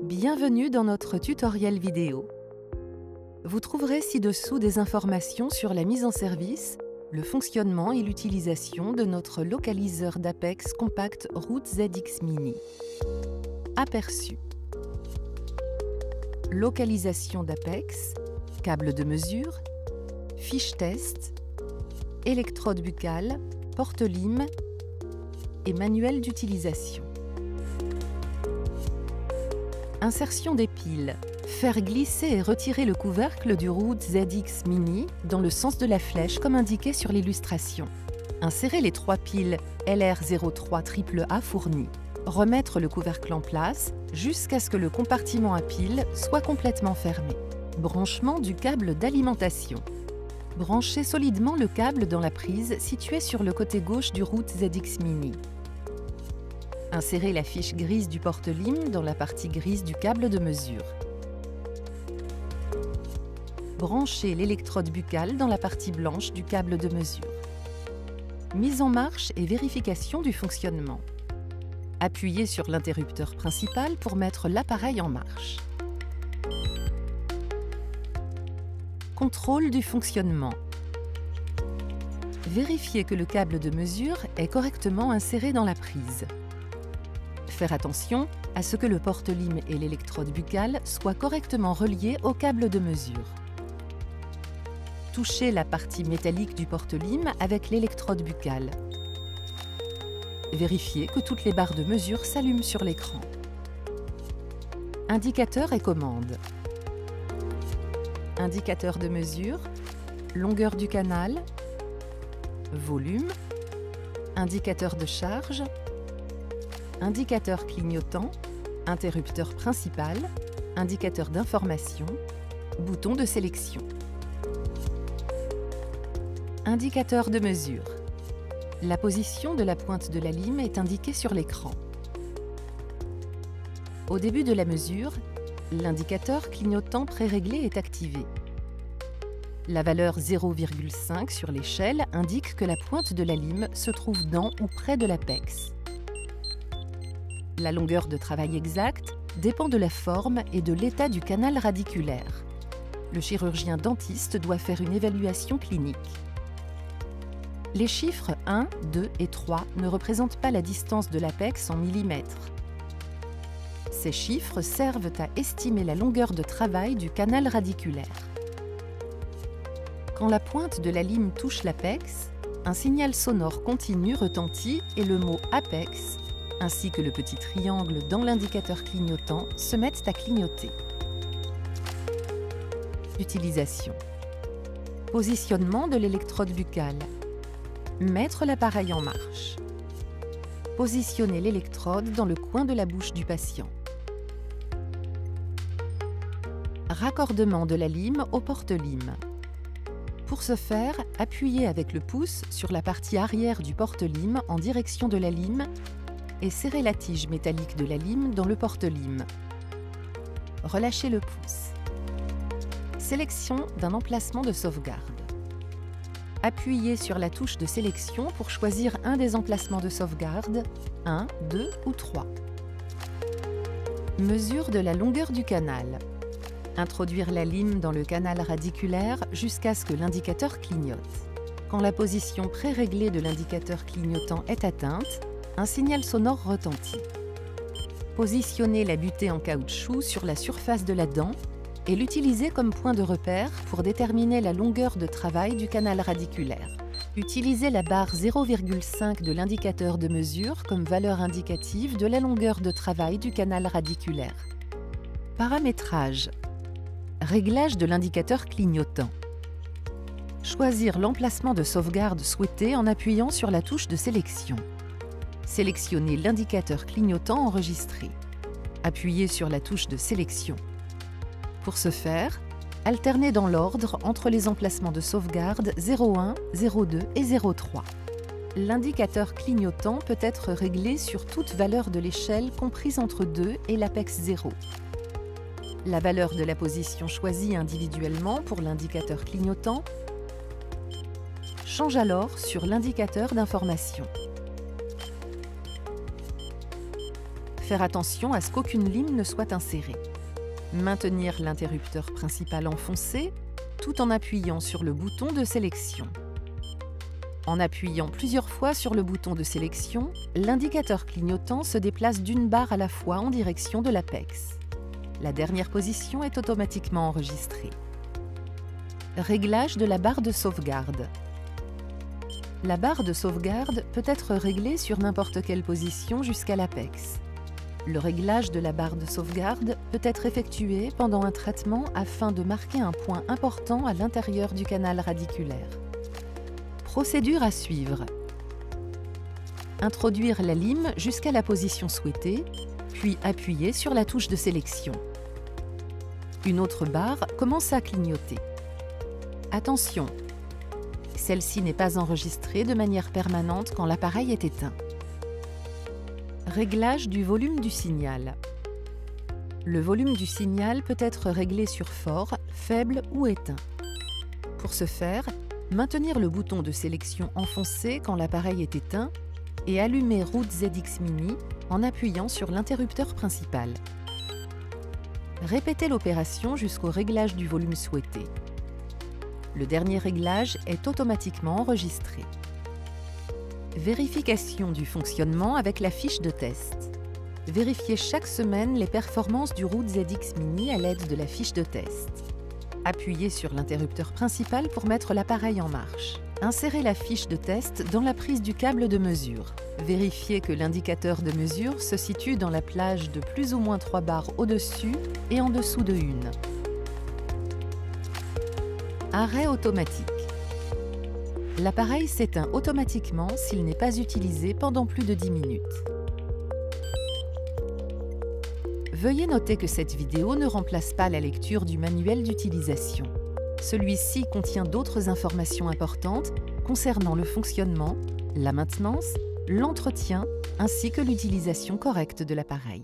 Bienvenue dans notre tutoriel vidéo. Vous trouverez ci-dessous des informations sur la mise en service, le fonctionnement et l'utilisation de notre localiseur d'Apex Compact Route ZX Mini. Aperçu. Localisation d'Apex, câble de mesure, fiche test, électrode buccale, porte-lime et manuel d'utilisation. Insertion des piles. Faire glisser et retirer le couvercle du Route ZX Mini dans le sens de la flèche comme indiqué sur l'illustration. Insérer les 3 piles LR03 AAA fournies. Remettre le couvercle en place jusqu'à ce que le compartiment à piles soit complètement fermé. Branchement du câble d'alimentation. Brancher solidement le câble dans la prise située sur le côté gauche du Route ZX Mini. Insérer la fiche grise du porte-lime dans la partie grise du câble de mesure. Brancher l'électrode buccale dans la partie blanche du câble de mesure. Mise en marche et vérification du fonctionnement. Appuyez sur l'interrupteur principal pour mettre l'appareil en marche. Contrôle du fonctionnement. Vérifiez que le câble de mesure est correctement inséré dans la prise. Faire attention à ce que le porte-lime et l'électrode buccale soient correctement reliés au câble de mesure. Touchez la partie métallique du porte-lime avec l'électrode buccale. Vérifiez que toutes les barres de mesure s'allument sur l'écran. Indicateur et commande. Indicateur de mesure, longueur du canal, volume, indicateur de charge, indicateur clignotant, interrupteur principal, indicateur d'information, bouton de sélection. Indicateur de mesure. La position de la pointe de la lime est indiquée sur l'écran. Au début de la mesure, l'indicateur clignotant préréglé est activé. La valeur 0,5 sur l'échelle indique que la pointe de la lime se trouve dans ou près de l'apex. La longueur de travail exacte dépend de la forme et de l'état du canal radiculaire. Le chirurgien dentiste doit faire une évaluation clinique. Les chiffres 1, 2 et 3 ne représentent pas la distance de l'apex en millimètres. Ces chiffres servent à estimer la longueur de travail du canal radiculaire. Quand la pointe de la lime touche l'apex, un signal sonore continu retentit et le mot apex ainsi que le petit triangle dans l'indicateur clignotant se mettent à clignoter. Utilisation. Positionnement de l'électrode buccale. Mettre l'appareil en marche. Positionner l'électrode dans le coin de la bouche du patient. Raccordement de la lime au porte-lime. Pour ce faire, appuyez avec le pouce sur la partie arrière du porte-lime en direction de la lime et serrez la tige métallique de la lime dans le porte-lime. Relâchez le pouce. Sélection d'un emplacement de sauvegarde. Appuyez sur la touche de sélection pour choisir un des emplacements de sauvegarde, 1, 2 ou 3. Mesure de la longueur du canal. Introduire la lime dans le canal radiculaire jusqu'à ce que l'indicateur clignote. Quand la position préréglée de l'indicateur clignotant est atteinte, un signal sonore retentit. Positionnez la butée en caoutchouc sur la surface de la dent et l'utilisez comme point de repère pour déterminer la longueur de travail du canal radiculaire. Utilisez la barre 0,5 de l'indicateur de mesure comme valeur indicative de la longueur de travail du canal radiculaire. Paramétrage. Réglage de l'indicateur clignotant. Choisir l'emplacement de sauvegarde souhaité en appuyant sur la touche de sélection. Sélectionnez l'indicateur clignotant enregistré. Appuyez sur la touche de sélection. Pour ce faire, alternez dans l'ordre entre les emplacements de sauvegarde 01, 02 et 03. L'indicateur clignotant peut être réglé sur toute valeur de l'échelle comprise entre 2 et l'apex 0. La valeur de la position choisie individuellement pour l'indicateur clignotant change alors sur l'indicateur d'information. Faire attention à ce qu'aucune lime ne soit insérée. Maintenir l'interrupteur principal enfoncé tout en appuyant sur le bouton de sélection. En appuyant plusieurs fois sur le bouton de sélection, l'indicateur clignotant se déplace d'une barre à la fois en direction de l'apex. La dernière position est automatiquement enregistrée. Réglage de la barre de sauvegarde. La barre de sauvegarde peut être réglée sur n'importe quelle position jusqu'à l'apex. Le réglage de la barre de sauvegarde peut être effectué pendant un traitement afin de marquer un point important à l'intérieur du canal radiculaire. Procédure à suivre. Introduire la lime jusqu'à la position souhaitée, puis appuyer sur la touche de sélection. Une autre barre commence à clignoter. Attention, celle-ci n'est pas enregistrée de manière permanente quand l'appareil est éteint. Réglage du volume du signal. Le volume du signal peut être réglé sur fort, faible ou éteint. Pour ce faire, maintenir le bouton de sélection enfoncé quand l'appareil est éteint et allumer Rode ZX Mini en appuyant sur l'interrupteur principal. Répétez l'opération jusqu'au réglage du volume souhaité. Le dernier réglage est automatiquement enregistré. Vérification du fonctionnement avec la fiche de test. Vérifiez chaque semaine les performances du Rode ZX Mini à l'aide de la fiche de test. Appuyez sur l'interrupteur principal pour mettre l'appareil en marche. Insérez la fiche de test dans la prise du câble de mesure. Vérifiez que l'indicateur de mesure se situe dans la plage de plus ou moins 3 barres au-dessus et en dessous de 1. Arrêt automatique. L'appareil s'éteint automatiquement s'il n'est pas utilisé pendant plus de 10 minutes. Veuillez noter que cette vidéo ne remplace pas la lecture du manuel d'utilisation. Celui-ci contient d'autres informations importantes concernant le fonctionnement, la maintenance, l'entretien ainsi que l'utilisation correcte de l'appareil.